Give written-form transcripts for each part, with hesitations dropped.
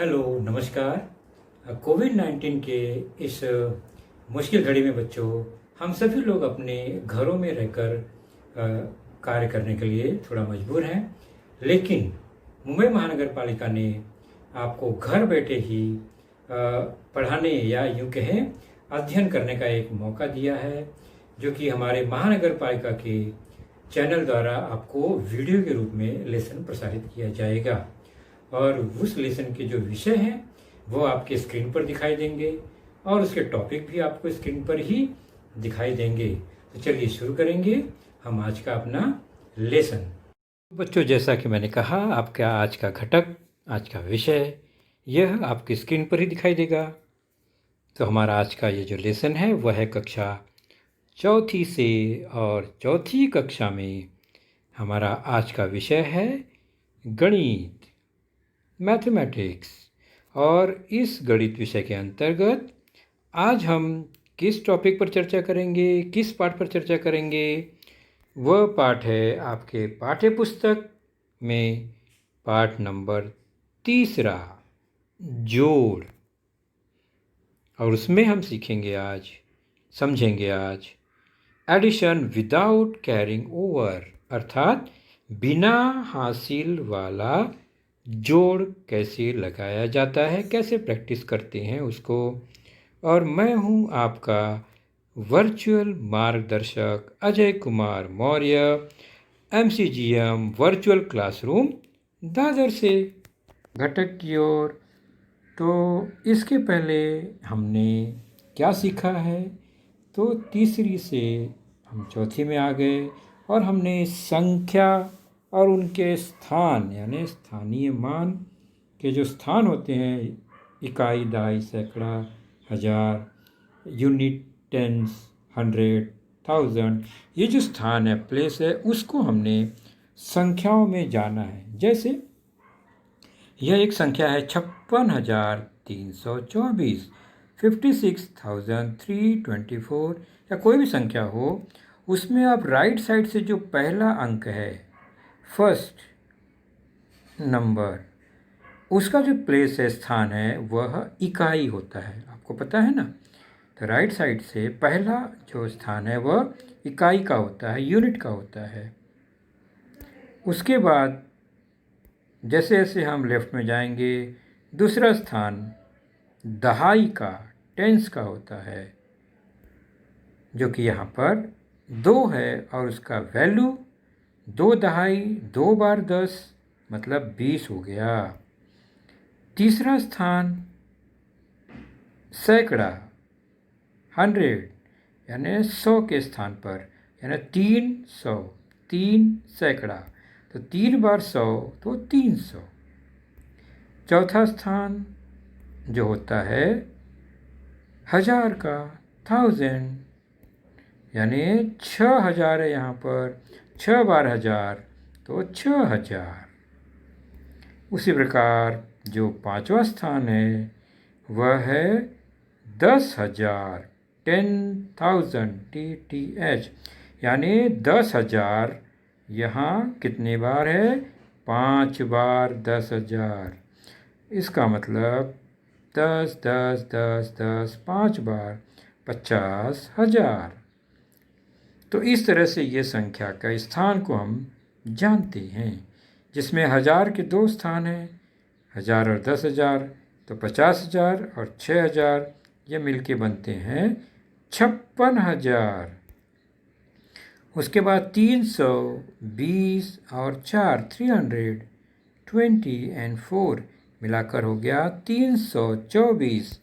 Hello, नमस्कार। कोविड-19 के इस मुश्किल घड़ी में बच्चों, हम सभी लोग अपने घरों में रहकर कार्य करने के लिए थोड़ा मजबूर हैं। लेकिन मुंबई महानगर पालिका ने आपको घर बैठे ही पढ़ाने या यूं कहें अध्ययन करने का एक मौका दिया है, जो कि हमारे महानगर पालिका के चैनल द्वारा आपको वीडियो के रूप में लेसन प्रसारित किया जाएगा। और उस लेसन के जो विषय हैं वो आपके स्क्रीन पर दिखाई देंगे और उसके टॉपिक भी आपको स्क्रीन पर ही दिखाई देंगे। तो चलिए शुरू करेंगे हम आज का अपना लेसन। बच्चों, जैसा कि मैंने कहा, आपका आज का घटक, आज का विषय यह आपकी स्क्रीन पर ही दिखाई देगा। तो हमारा आज का ये जो लेसन है वह है कक्षा चौथी से, और चौथी कक्षा में हमारा आज का विषय है गणित, मैथमेटिक्स। और इस गणित विषय के अंतर्गत आज हम किस टॉपिक पर चर्चा करेंगे, किस पाठ पर चर्चा करेंगे? वह पाठ है आपके पाठ्य पुस्तक में पाठ नंबर 3, जोड़। और उसमें हम सीखेंगे आज, समझेंगे आज एडिशन विदाउट कैरिंग ओवर, अर्थात बिना हासिल वाला जोड़ कैसे लगाया जाता है, कैसे प्रैक्टिस करते हैं उसको। और मैं हूं आपका वर्चुअल मार्गदर्शक Ajay Kumar Maurya, MCGM virtual classroom Dadar से। घटक की ओर, तो इसके पहले हमने क्या सीखा है? तो तीसरी से हम चौथी में आ गए और हमने संख्या और उनके स्थान, यानी स्थानीय मान के जो स्थान होते हैं, इकाई, दहाई, सैकड़ा, हजार, यूनिट, टेंस, 100, 1000, ये जो स्थान है, प्लेस है, उसको हमने संख्याओं में जाना है। जैसे यह एक संख्या है 56,324, 56,324, या कोई भी संख्या हो, उसमें आप राइट साइड से जो पहला अंक है, फर्स्ट नंबर, उसका जो प्लेस है, स्थान है, वह इकाई होता है। आपको पता है ना? तो राइट साइड से पहला जो स्थान है वह इकाई का होता है, यूनिट का होता है। उसके बाद जैसे जैसे हम लेफ्ट में जाएंगे, दूसरा स्थान दहाई का, टेंस का होता है, जो कि यहाँ पर 2 है और उसका वैल्यू 2 दहाई, 2 बार 10, मतलब 20 हो गया। तीसरा स्थान सैकड़ा, 100, यानी 100 के स्थान पर, यानी 300, 3 सैकड़ा, तो 3 बार 100 तो 300। चौथा स्थान जो होता है हजार का, 1000, यानी 6000 है यहाँ पर, 6 बार 1000 तो 6000। उसी प्रकार जो पांचवा स्थान है वह है 10,000, 10,000, TTH, यानी 10,000 यहाँ कितने बार है? 5 बार 10,000। इसका मतलब 10, 10, 10, 10, 5 बार 50,000। तो इस तरह से ये संख्या का स्थान को हम जानते हैं, जिसमें हजार के 2 स्थान हैं, 1000 और 10,000, तो 50,000 और 6,000, ये मिलके बनते हैं 56,000। उसके बाद 300, 20 और 4, 320 एंड 4 मिलाकर हो गया 324।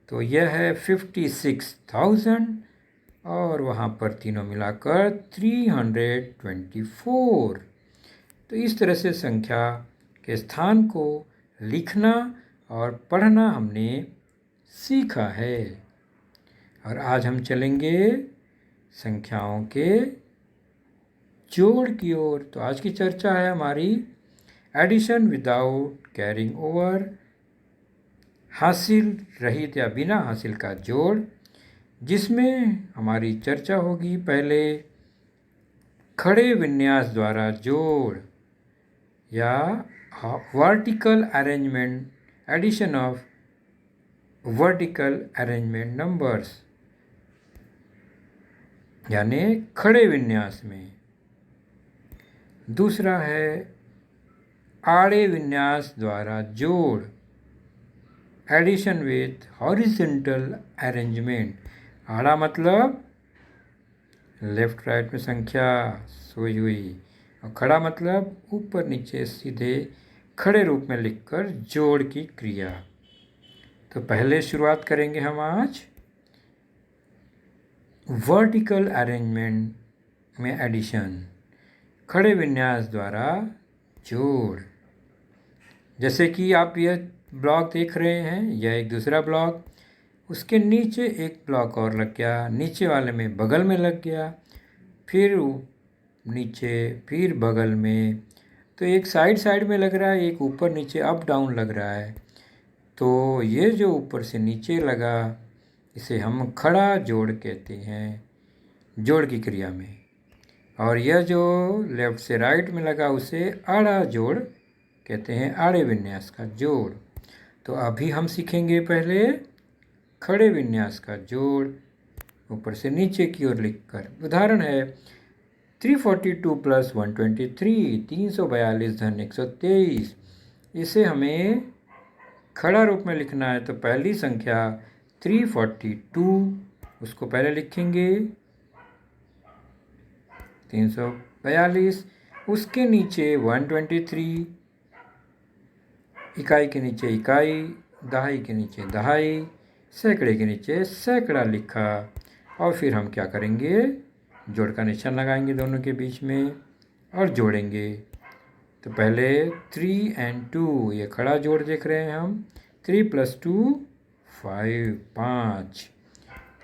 तो यह है 56,000 और वहाँ पर तीनों मिलाकर 324। तो इस तरह से संख्या के स्थान को लिखना और पढ़ना हमने सीखा है। और आज हम चलेंगे संख्याओं के जोड़ की ओर। तो आज की चर्चा है हमारी एडिशन विदाउट कैरिंग ओवर, हासिल रहित या बिना हासिल का जोड़, जिसमें हमारी चर्चा होगी पहले खड़े विन्यास द्वारा जोड़ या vertical arrangement addition of vertical arrangement numbers, यानी खड़े विन्यास में। दूसरा है आड़े विन्यास द्वारा जोड़, एडिशन विथ हॉरिजेंटल अरेंजमेंट। आड़ा मतलब लेफ्ट राइट में संख्या सोई हुई, और खड़ा मतलब ऊपर नीचे सीधे खड़े रूप में लिखकर जोड़ की क्रिया। तो पहले शुरुआत करेंगे हम आज वर्टिकल अरेंजमेंट में एडिशन, खड़े विन्यास द्वारा जोड़। जैसे कि आप यह ब्लॉक देख रहे हैं, यह एक दूसरा ब्लॉक, उसके नीचे एक ब्लॉक और लग गया, नीचे वाले में बगल में लग गया, फिर नीचे, फिर बगल में। तो एक साइड साइड में लग रहा है, एक ऊपर नीचे अप डाउन लग रहा है। तो ये जो ऊपर से नीचे लगा, इसे हम खड़ा जोड़ कहते हैं, जोड़ की क्रिया में। और यह जो लेफ्ट से राइट में लगा, उसे आड़ा जोड़ कहते हैं, आड़े विन्यास का जोड़। तो अभी हम सीखेंगे पहले खड़े विन्यास का जोड़, ऊपर से नीचे की ओर लिखकर। उदाहरण है 342 + 123, 342 धन 123। इसे हमें खड़ा रूप में लिखना है, तो पहली संख्या 342, उसको पहले लिखेंगे 342, उसके नीचे 123, इकाई के नीचे इकाई, दहाई के नीचे दहाई, सैकड़े के नीचे सैकड़ा लिखा। और फिर हम क्या करेंगे, जोड़ का निशान लगाएंगे दोनों के बीच में और जोड़ेंगे। तो पहले 3 और 2, ये खड़ा जोड़ देख रहे हैं हम। 3 + 2 5, 5,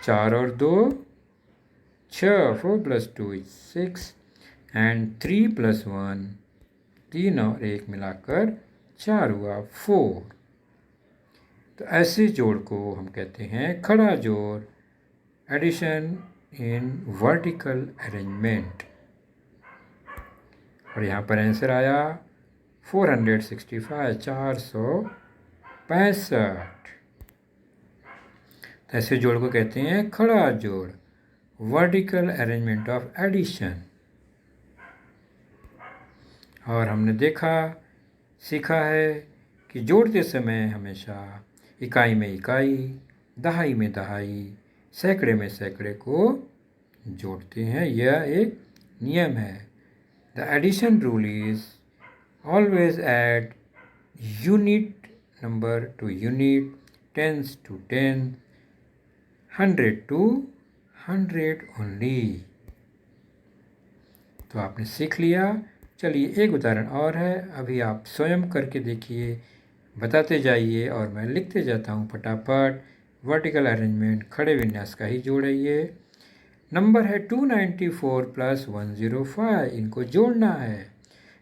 4 और 2 6, 4 + 2 6, एंड 3 + 1, 3 और 1 मिलाकर 4 हुआ, 4। तो ऐसे जोड़ को हम कहते हैं खड़ा जोड़, एडिशन इन वर्टिकल अरेंजमेंट। और यहाँ पर आंसर आया 465, 465। ऐसे जोड़ को कहते हैं खड़ा जोड़, वर्टिकल अरेंजमेंट ऑफ एडिशन। और हमने सीखा है कि जोड़ते समय हमेशा इकाई में इकाई, दहाई में दहाई, सैकड़े में सैकड़े को जोड़ते हैं। यह एक नियम है। The addition rule is always add unit number to unit, tens to tens, 100 to 100 only. तो आपने सीख लिया। चलिए एक उदाहरण और है, अभी आप स्वयं करके देखिए, बताते जाइए और मैं लिखते जाता हूँ फटाफट। वर्टिकल अरेंजमेंट खड़े विन्यास का ही जोड़ है ये। नंबर है 294 + 105, इनको जोड़ना है।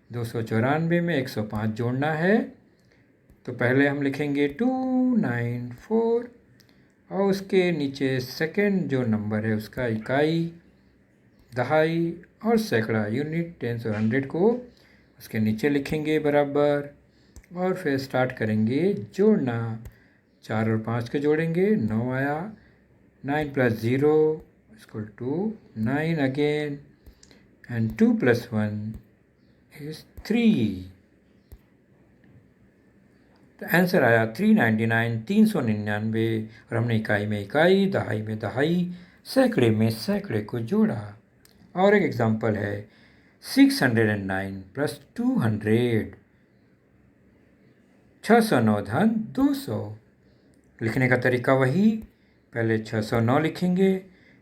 294 में 105 जोड़ना है। तो पहले हम लिखेंगे 294, और उसके नीचे सेकंड जो नंबर है उसका इकाई, दहाई और सैकड़ा, यूनिट, टेंस और 100 को उसके नीचे लिखेंगे बराबर। और फिर स्टार्ट करेंगे जोड़ना। 4 और 5 के जोड़ेंगे, 9 आया। 9 + 0 = 9 अगेन, एंड 2 + 1 is 3। तो आंसर आया 399, 399। और हमने इकाई में इकाई, दहाई में दहाई, सैकड़े में सैकड़े को जोड़ा। और एक एग्जांपल है 609 + 200, 609 धन 200। लिखने का तरीका वही, पहले 609 लिखेंगे,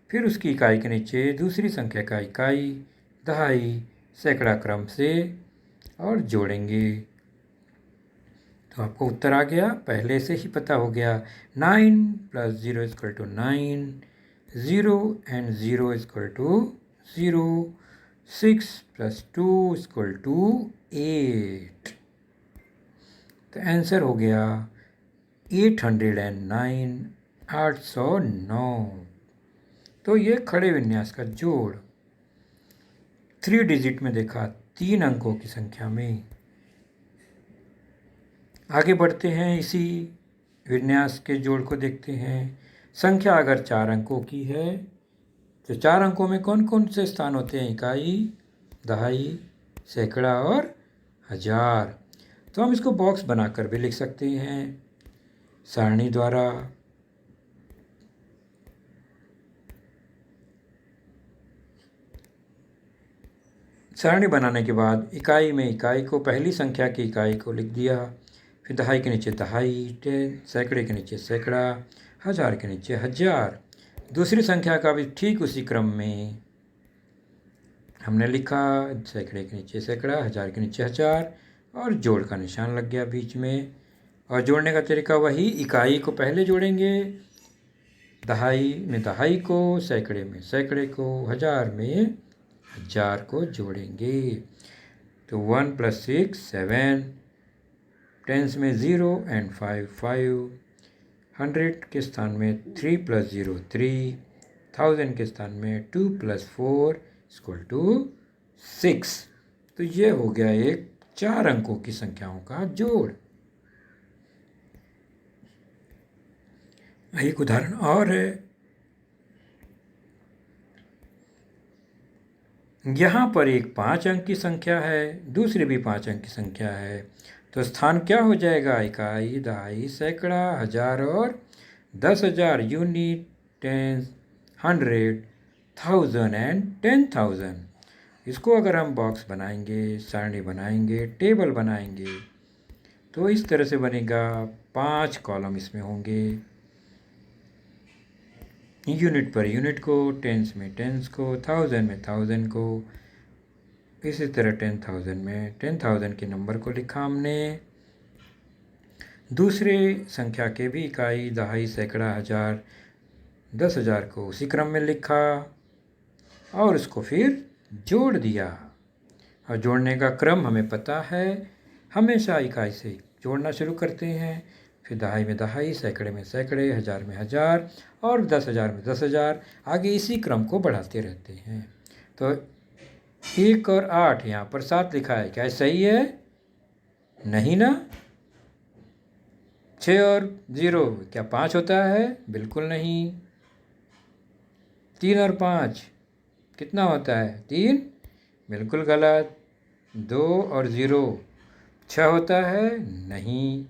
फिर उसकी इकाई के नीचे दूसरी संख्या का इकाई, दहाई, सैकड़ा क्रम से और जोड़ेंगे। तो आपको उत्तर आ गया, पहले से ही पता हो गया। 9 + 0 = 9, 0 and 0 = 0, 6 + 2 = 8। तो आंसर हो गया 809, 809। तो ये खड़े विन्यास का जोड़ 3 डिजिट में देखा, 3 अंकों की संख्या में। आगे बढ़ते हैं, इसी विन्यास के जोड़ को देखते हैं। संख्या अगर 4 अंकों की है तो 4 अंकों में कौन कौन से स्थान होते हैं? इकाई, दहाई, सैकड़ा और हजार। तो हम इसको बॉक्स बनाकर भी लिख सकते हैं सारणी द्वारा। सारणी बनाने के बाद इकाई में इकाई को, पहली संख्या की इकाई को लिख दिया, फिर दहाई के नीचे दहाई, सैकड़े के नीचे सैकड़ा, हजार के नीचे हजार। दूसरी संख्या का भी ठीक उसी क्रम में हमने लिखा, सैकड़े के नीचे सैकड़ा, हजार के नीचे हजार, और जोड़ का निशान लग गया बीच में। और जोड़ने का तरीका वही, इकाई को पहले जोड़ेंगे, दहाई में दहाई को, सैकड़े में सैकड़े को, हजार में हजार को जोड़ेंगे। तो 1 + 6 7, टेंस में 0 और 5 5, 100 के स्थान में 3 + 0 3, 1000 के स्थान में 2 + 4 = 6। तो ये हो गया एक 4 अंकों की संख्याओं का जोड़। एक उदाहरण और है, यहाँ पर एक 5 अंक की संख्या है, दूसरी भी 5 अंक की संख्या है। तो स्थान क्या हो जाएगा? इकाई, दहाई, सैकड़ा, हजार और 10,000, यूनिट, टेंस, 100, 1000 एंड 10,000। इसको अगर हम बॉक्स बनाएंगे, सारणी बनाएंगे, टेबल बनाएंगे, तो इस तरह से बनेगा। 5 कॉलम इसमें होंगे, यूनिट पर यूनिट को, टेंस में टेंस को, 1000 में 1000 को, इसी तरह 10,000 में 10,000 के नंबर को लिखा हमने। दूसरे संख्या के भी इकाई, दहाई, सैकड़ा, हजार, 10,000 को उसी क्रम में लिखा और उसको फिर जोड़ दिया। और जोड़ने का क्रम हमें पता है, हमेशा इकाई से जोड़ना शुरू करते हैं, फिर दहाई में दहाई, सैकड़े में सैकड़े, हजार में हजार और 10,000 में 10,000, आगे इसी क्रम को बढ़ाते रहते हैं। तो 1 और 8, यहाँ पर 7 लिखा है, क्या सही है? नहीं ना। 6 और 0 क्या 5 होता है? बिल्कुल नहीं। 3 और 5 कितना होता है? 3, बिल्कुल गलत। 2 और 0 6 होता है? नहीं।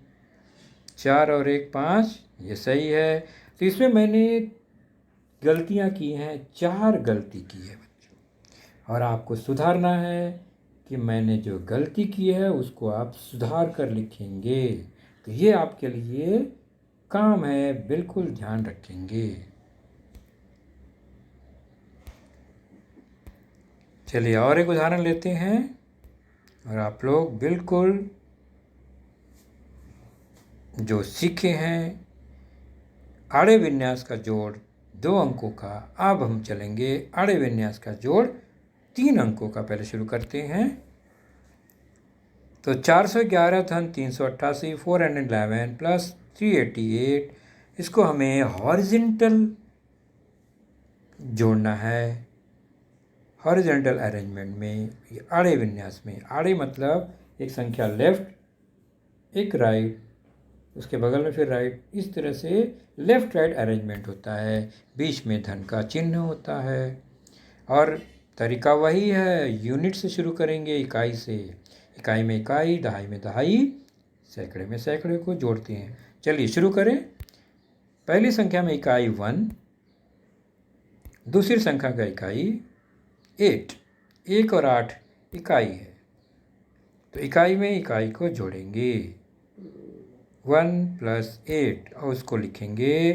4 और 1 5, ये सही है। तो इसमें मैंने गलतियां की हैं, 4 गलती की है बच्चों, और आपको सुधारना है कि मैंने जो गलती की है उसको आप सुधार कर लिखेंगे। तो ये आपके लिए काम है, बिल्कुल ध्यान रखेंगे। चलिए और एक उदाहरण लेते हैं, और आप लोग बिल्कुल जो सीखे हैं आड़े विन्यास का जोड़ 2 अंकों का, अब हम चलेंगे आड़े विन्यास का जोड़ 3 अंकों का। पहले शुरू करते हैं। तो 411 धन 388, 411 प्लस 388, इसको हमें हॉरिजेंटल जोड़ना है। हॉरिजेंटल अरेंजमेंट में, आड़े विन्यास में, आड़े मतलब एक संख्या लेफ्ट, एक राइट, उसके बगल में फिर राइट, इस तरह से लेफ्ट राइट अरेंजमेंट होता है। बीच में धन का चिन्ह होता है और तरीका वही है, यूनिट से शुरू करेंगे, इकाई से। इकाई में इकाई, दहाई में दहाई, सैकड़े में सैकड़े को जोड़ते हैं। चलिए शुरू करें। पहली संख्या में इकाई 1, दूसरी संख्या का इकाई 8। 1 और 8 इकाई है, तो इकाई में इकाई को जोड़ेंगे, 1 + 8, और उसको लिखेंगे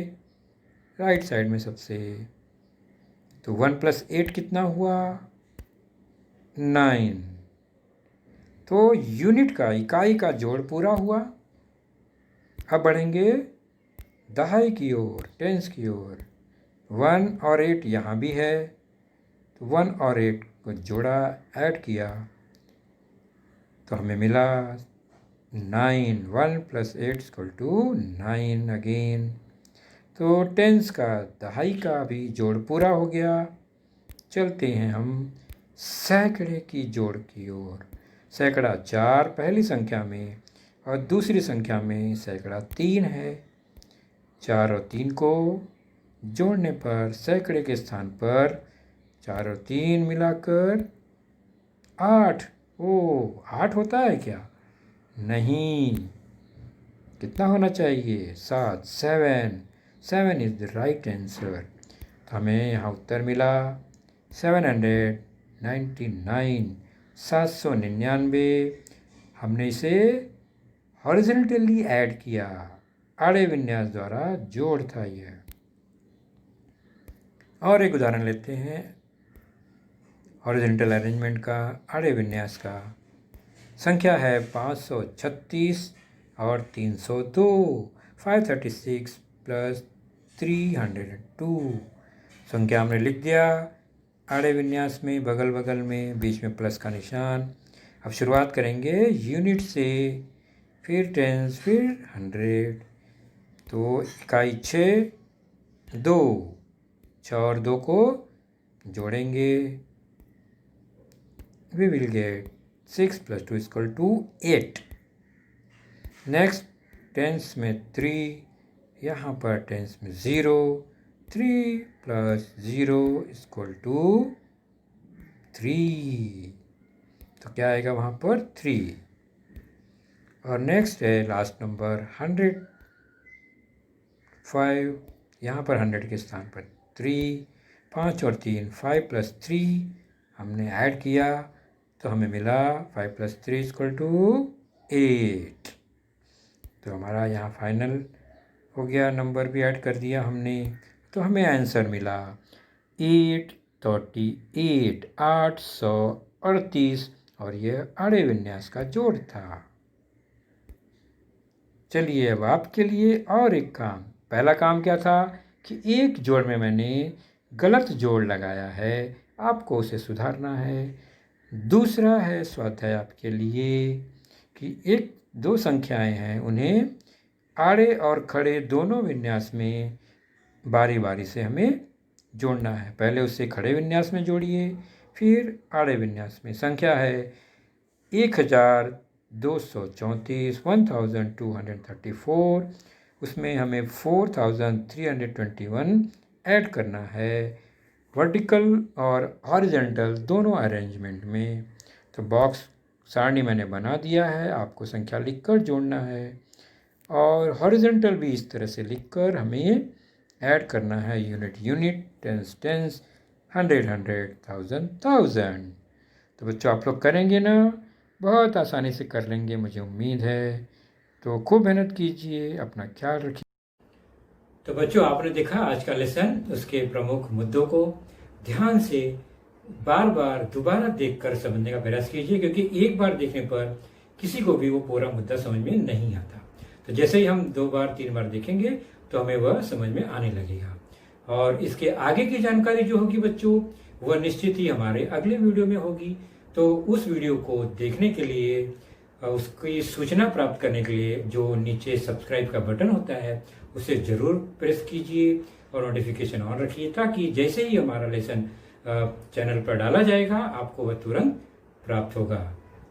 राइट साइड में सबसे। तो 1 + 8 कितना हुआ? 9। तो यूनिट का, इकाई का जोड़ पूरा हुआ। अब बढ़ेंगे दहाई की ओर, टेंस की ओर। 1 और 8 यहाँ भी है, तो 1 और 8 को जोड़ा, ऐड किया, तो हमें मिला 9। 1 + 8 = 9 अगेन। तो टेंस का, दहाई का भी जोड़ पूरा हो गया। चलते हैं हम सैकड़े की जोड़ की ओर। सैकड़ा 4 पहली संख्या में और दूसरी संख्या में सैकड़ा 3 है। 4 और 3 को जोड़ने पर सैकड़े के स्थान पर 4 और 3 मिलाकर 8। ओ 8 होता है क्या? नहीं, कितना होना चाहिए? 7। 7 इज द राइट आंसर। तो हमें यहाँ उत्तर मिला 799, 799। हमने इसे हॉरिजॉन्टली ऐड किया, आड़े विन्यास द्वारा जोड़ था यह। और एक उदाहरण लेते हैं हॉरिजॉन्टल अरेंजमेंट का, आड़े विन्यास का। संख्या है 536 और 302। 536 प्लस 302। संख्या हमने लिख दिया आड़े विन्यास में, बगल बगल में, बीच में प्लस का निशान। अब शुरुआत करेंगे यूनिट से, फिर टेंस, फिर 100। तो इकाई 6, 2, 6 और 2 को जोड़ेंगे, we will get 6 plus 2 is equal to 8। Next tens में 3, यहाँ पर टेंस में 0। 3 प्लस 0 is equal to 3। तो क्या आएगा वहाँ पर? 3। और नेक्स्ट है लास्ट नंबर 105। यहाँ पर 100 के स्थान पर 3। 5 और 3, 5 प्लस 3 हमने ऐड किया तो हमें मिला 5 प्लस 3 इक्वल टू 8। तो हमारा यहाँ फाइनल हो गया, नंबर भी ऐड कर दिया हमने, तो हमें आंसर मिला 838, 838। और यह आड़े विन्यास का जोड़ था। चलिए अब आपके लिए और एक काम। पहला काम क्या था कि एक जोड़ में मैंने गलत जोड़ लगाया है, आपको उसे सुधारना है। दूसरा है स्वाध्याय आपके लिए कि एक दो संख्याएं हैं, उन्हें आड़े और खड़े दोनों विन्यास में बारी बारी से हमें जोड़ना है। पहले उसे खड़े विन्यास में जोड़िए, फिर आड़े विन्यास में। संख्या है 1234, 1234। उसमें हमें 4321 ऐड करना है, वर्टिकल और हॉरिजॉन्टल दोनों अरेंजमेंट में। तो बॉक्स सारणी मैंने बना दिया है, आपको संख्या लिखकर जोड़ना है, और हॉरिजॉन्टल भी इस तरह से लिखकर हमें ऐड करना है। Unit unit, tens tens, 100 100, 1000 1000। तो बच्चों आप लोग करेंगे ना? बहुत आसानी से कर लेंगे, मुझे उम्मीद है। तो खूब मेहनत कीजिए, अपना ख्याल रखिए। तो बच्चों आपने देखा आज का लेसन, उसके प्रमुख मुद्दों को ध्यान से बार बार दोबारा देखकर समझने का प्रयास कीजिए, क्योंकि एक बार देखने पर किसी को भी वो पूरा मुद्दा समझ में नहीं आता। तो जैसे ही हम 2 बार 3 बार देखेंगे तो हमें वह समझ में आने लगेगा। और इसके आगे की जानकारी जो होगी बच्चों, वह निश्चित ही हमारे अगले वीडियो में होगी। तो उस वीडियो को देखने के लिए, उसकी सूचना प्राप्त करने के लिए जो नीचे सब्सक्राइब का बटन होता है उसे जरूर प्रेस कीजिए और नोटिफिकेशन ऑन रखिए, ताकि जैसे ही हमारा लेसन चैनल पर डाला जाएगा आपको वह तुरंत प्राप्त होगा।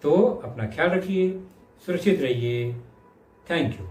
तो अपना ख्याल रखिए, सुरक्षित रहिए। Thank you.